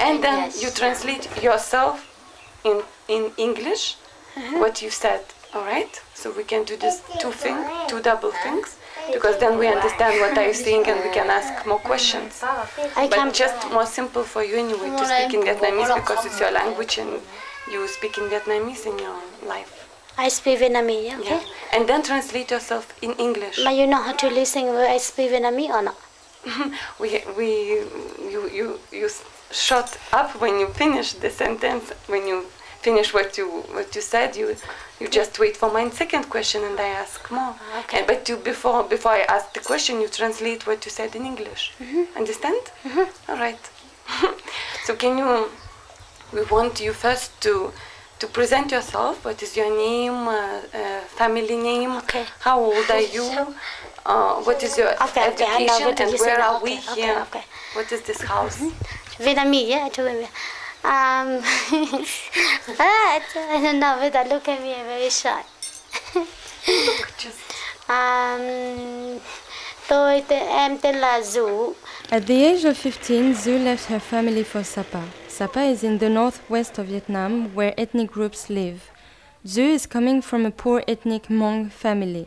And then you translate yourself in English what you said. All right? So we can do this two double things, because then we understand what are you saying and we can ask more questions. But just more simple for you anyway to speak in Vietnamese, because it's your language and you speak in Vietnamese in your life. I speak Vietnamese, okay? Yeah. And then translate yourself in English. But you know how to listen when I speak Vietnamese or not? You shut up when you finish the sentence. When you finish what you said, you just wait for my second question and I ask more. Okay. But before I ask the question, you translate what you said in English. Understand? All right. So we want you first to present yourself. What is your name, family name? Okay. How old are you? What is your education and where are we here? Okay. What is this house? Vietnamese, yeah, I told him. I don't know, but look at me, I'm very shy. Em tên là Dũ. At the age of 15, Zhu left her family for Sapa. Sapa is in the northwest of Vietnam, where ethnic groups live. Zhu is coming from a poor ethnic Hmong family.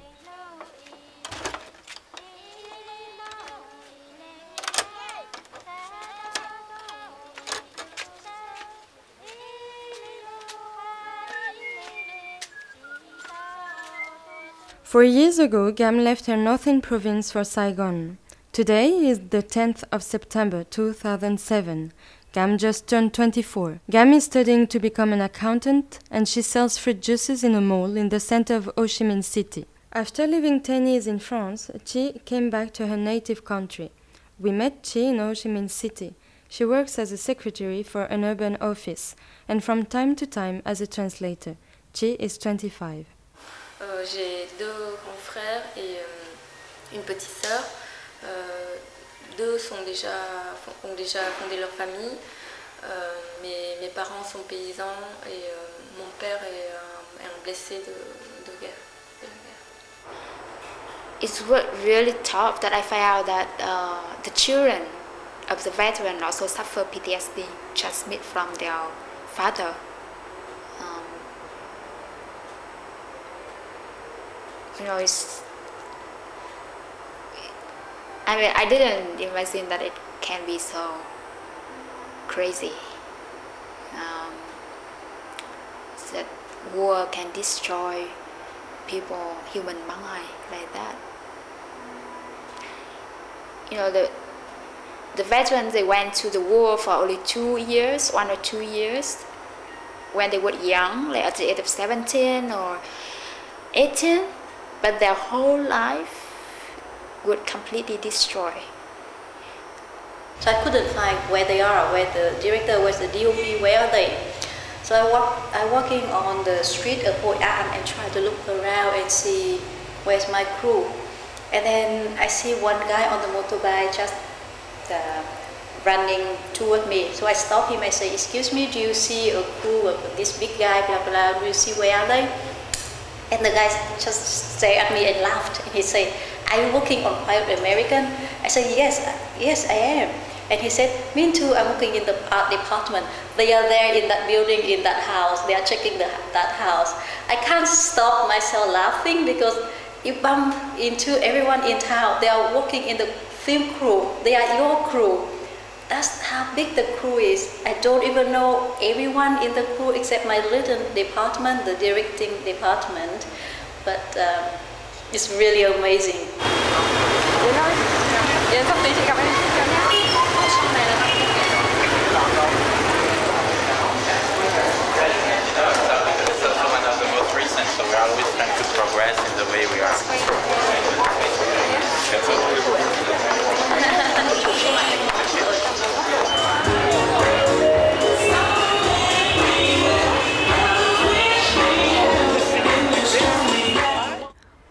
Four years ago, Gam left her northern province for Saigon. Today is the 10th of September 2007. Gam just turned 24. Gam is studying to become an accountant, and she sells fruit juices in a mall in the center of Ho Chi Minh City. After living 10 years in France, Chi came back to her native country. We met Chi in Ho Chi Minh City. She works as a secretary for an urban office, and from time to time as a translator. Chi is 25. J'ai deux grands frères et une petite sœur. Deux ont déjà fondé leur famille. Mes parents sont paysans et mon père est un blessé de guerre. It's really tough that I find out that the children of the veteran also suffer PTSD transmitted from their father. I didn't imagine that it can be so crazy. That war can destroy people, human mind like that. The veterans, they went to the war for only 2 years, 1 or 2 years, when they were young, like at the age of 17 or 18. But their whole life would completely destroy. So I couldn't find where they are, where the director, where's the DOP, where are they? So I walking on the street of Hội An and try to look around and see where's my crew. And then I see one guy on the motorbike just running toward me. So I stop him and say, "Excuse me, do you see a crew of this big guy, blah, blah, do you see where are they?" And the guy just stared at me and laughed. And he said, "Are you working on Private American?" I said, yes, I am. And he said, "Me too, I'm working in the art department. They are there in that building, in that house. They are checking that house." I can't stop myself laughing because you bump into everyone in town. They are working in the film crew. They are your crew. That's how big the crew is. I don't even know everyone in the crew except my little department, the directing department. But it's really amazing. So we're always trying to progress in the way we are.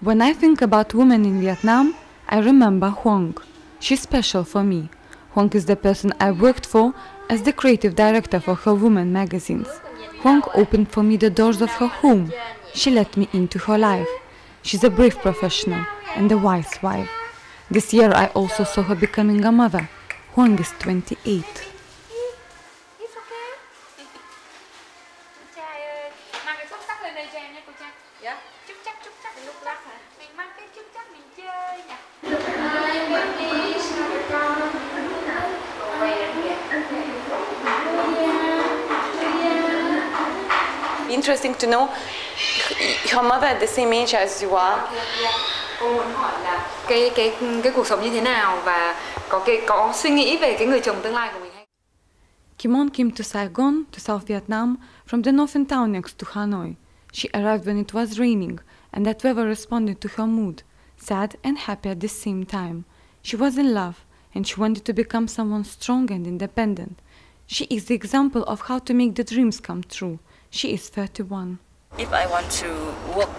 When I think about women in Vietnam, I remember Huong. She's special for me. Huong is the person I worked for as the creative director for her women magazines. Huong opened for me the doors of her home. She let me into her life. She's a brave professional and a wise wife. This year I also saw her becoming a mother. Huong is 28. lên đây cho em nhé cô Trang. Dạ. Chúc chắc Lúc lắc hả? mình mang cái chúc chắc mình chơi nhỉ. Interesting to know her mother at the same age as you are. Cô muốn hỏi là cái cuộc sống như thế nào và có suy nghĩ về cái người chồng tương lai của mình hay? Kimon came to Saigon, to South Vietnam, from the northern town next to Hanoi. She arrived when it was raining, and that weather responded to her mood, sad and happy at the same time. She was in love, and she wanted to become someone strong and independent. She is the example of how to make the dreams come true. She is 31. If I want to work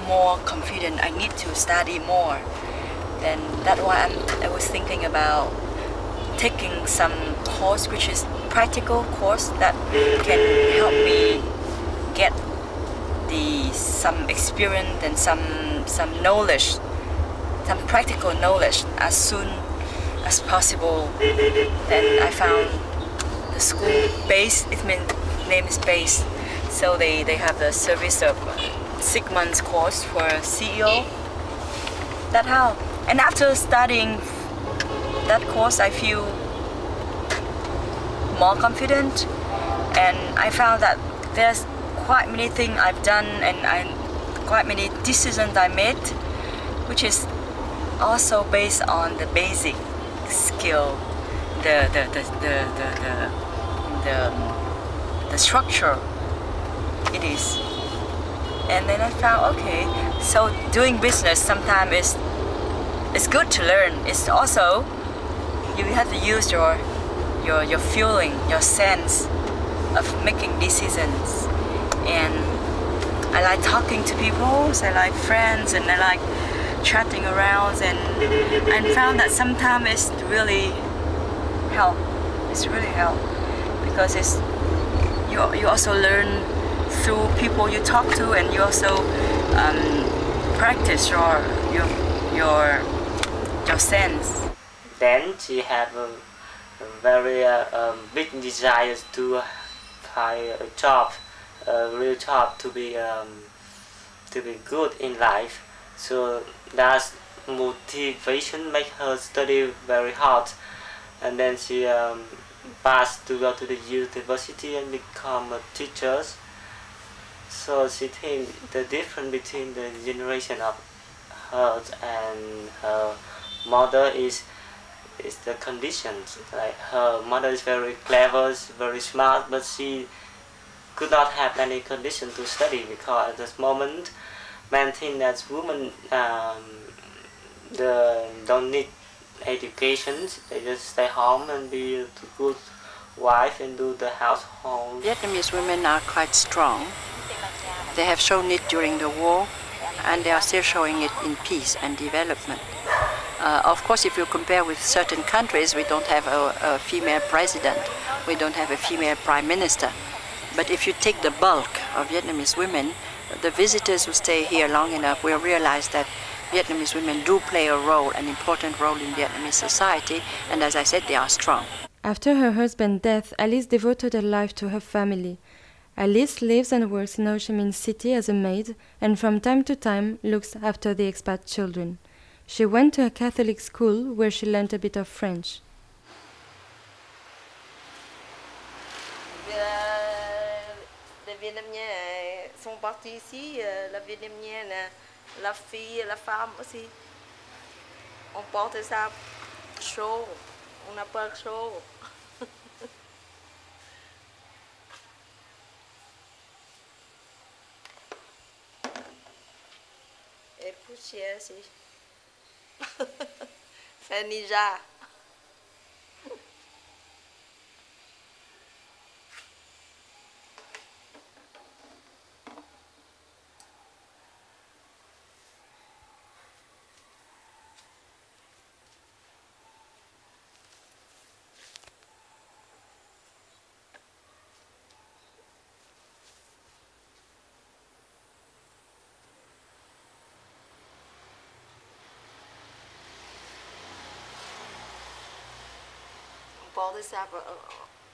more confident, I need to study more. Then that's why I was thinking about taking some course which is practical course that can help me get some experience and some knowledge, some practical knowledge as soon as possible. Then I found the school base, name is base, so they have the service of 6 months course for CEO. That's how. And after studying that course, I feel more confident, and I found that there's quite many things I've done and quite many decisions I made, which is also based on the basic skill, the structure it is. And then I found, okay, so doing business sometimes it's good to learn. It's also you have to use your feeling, your sense of making decisions. And I like talking to people, so I like friends, and I like chatting around, and I found that sometimes it's really help. It's really help because you also learn through people you talk to, and you also practice your sense. Then she have a very big desire to find a job, a real job, to be good in life. So that motivation make her study very hard, and then she passed to go to the university and become a teacher. So she think the difference between the generation of her and her mother is the conditions. Like her mother is very clever, very smart, but she could not have any condition to study because at this moment men think that women don't need education. They just stay home and be a good wife and do the household. Vietnamese women are quite strong. They have shown it during the war, and they are still showing it in peace and development. Of course, if you compare with certain countries, we don't have a female president, we don't have a female prime minister. But if you take the bulk of Vietnamese women, the visitors who stay here long enough will realize that Vietnamese women do play a role, an important role in Vietnamese society, and as I said, they are strong. After her husband's death, Alice devoted her life to her family. Alice lives and works in Ho Chi Minh City as a maid, and from time to time looks after the expat children. She went to a Catholic school where she learned a bit of French. Les Vietnamiens sont partis ici, la Vietnamienne, la fille, la femme aussi. On porte ça chaud, on n'a pas chaud. Et poussière aussi. C'est Nija.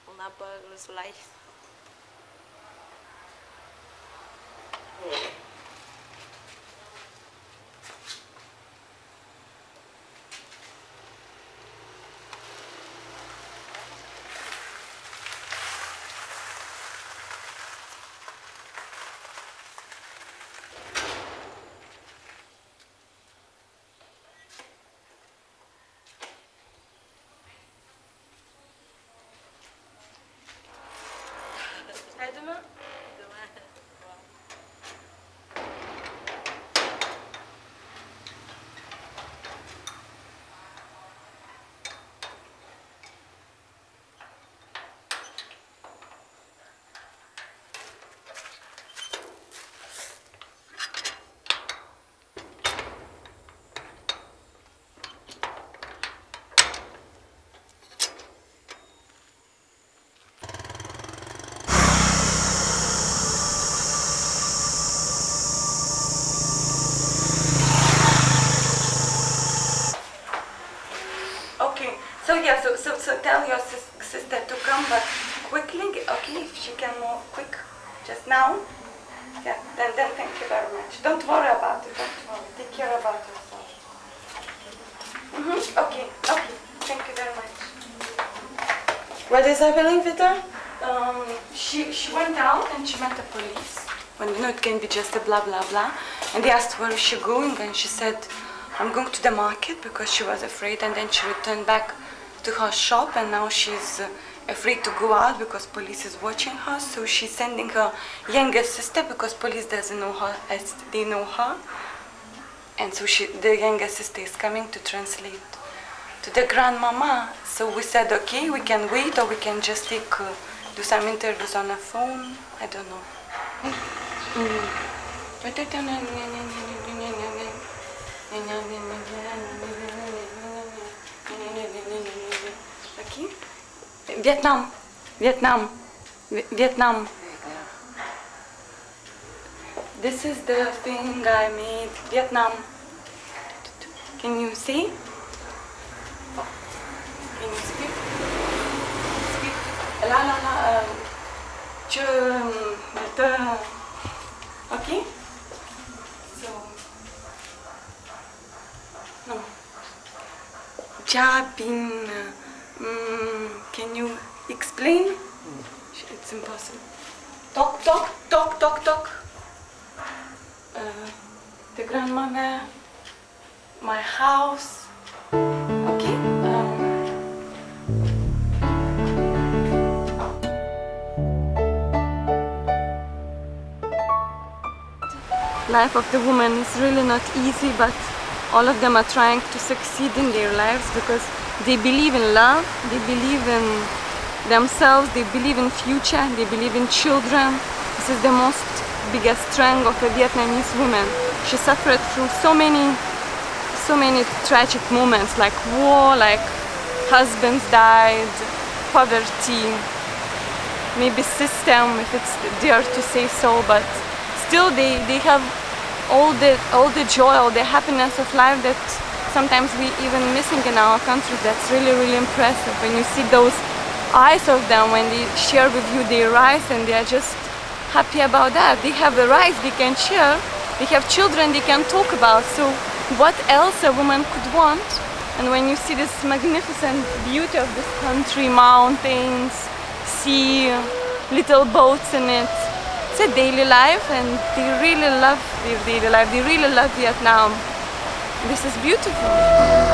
On n'a pas le soleil. Yeah, then thank you very much. Don't worry about it, don't worry. Take care about yourself. Okay, thank you very much. What is happening, Vita? She went out and she met the police. When you know it can be just a blah blah blah. And they asked where is she going, and she said, I'm going to the market, because she was afraid. And then she returned back to her shop, and now she's afraid to go out because police is watching her. So she's sending her younger sister, because police doesn't know her as they know her. And so the younger sister is coming to translate to the grandmama. So we said, okay, we can wait, or we can just do some interviews on the phone. I don't know. Okay. Vietnam. This is the thing I made. Vietnam. Can you see? Can you speak? La la la. Okay? So. No. Jabin. Can you explain? It's impossible. Talk. The grandmother. My house. Okay? Life of the woman is really not easy, but all of them are trying to succeed in their lives because they believe in love, they believe in themselves, they believe in future, they believe in children. This is the most biggest strength of a Vietnamese woman. She suffered through so many tragic moments, like war, like husbands died, poverty, maybe system, if it's dare to say so, but still they have all the joy, all the happiness of life that sometimes we even missing in our country. That's really impressive when you see those eyes of them when they share with you their rice, and they are just happy about that. They have a rice they can share, they have children they can talk about, so what else a woman could want? And when you see this magnificent beauty of this country, mountains, sea, little boats in it, it's a daily life, and they really love their daily life, they really love Vietnam. This is beautiful.